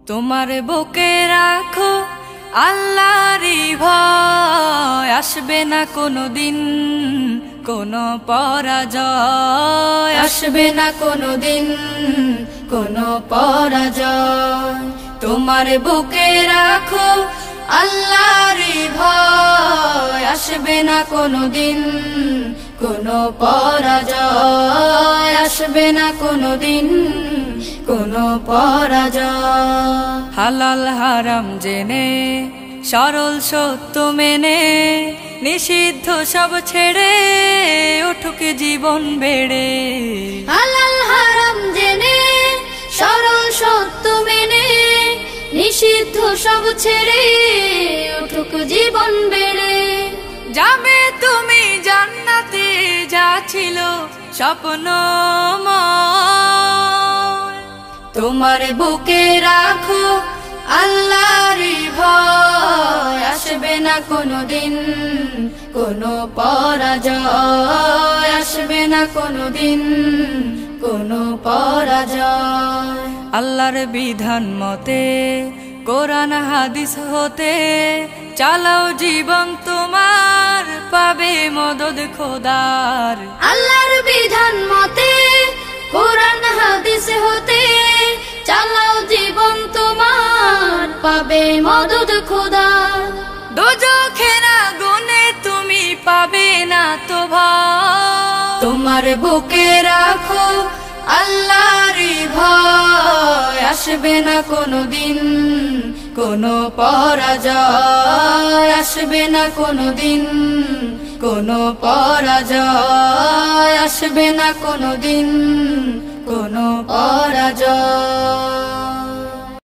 তোমার বুকে রাখো আল্লাহরই ভয়, আসবে না কোনোদিন কোনো পরাজয়, আসবে না কোনোদিন কোনো পরাজয়। তোমার বুকে রাখো আল্লাহরই ভয়, আসবে না কোনোদিন কোনো পরাজয়, আসবে না কোনোদিন কোনো পরাজয়। হালাল হারাম জেনে সরল সত্য মেনে নিষিদ্ধ সব ছেড়ে উঠুক জীবন বেড়ে। হালাল হারাম জেনে সরল সত্য মেনে নিষিদ্ধ সব ছেড়ে উঠুক জীবন বেড়ে। যাবে তুমি জান্নাতে যা ছিল স্বপ্নময়, তোমার বুকে রাখো আল্লাহরই ভয়, আসবে না কোনোদিন কোনো পরাজয়, আসবে না কোনোদিন কোনো পরাজয়। আল্লাহর বিধান মতে কোরআন হাদিস হতে চালাও জীবন তোমার, পাবে মদদ খোদার। আল্লাহর বিধান মতে কোরআন হাদিস হতে চালাও জীবন তোমার, পাবে মদদ খোদার। দোজখের আগুনে তুমি পাবে না তো ভয়, তোমার বুকে রাখো আল্লাহরই ভয়, আসবে না কোনোদিন কোনো পরাজয়, আসবে না কোনোদিন কোনো পরাজয়, আসবে না কোনোদিন কোনো পরাজয়।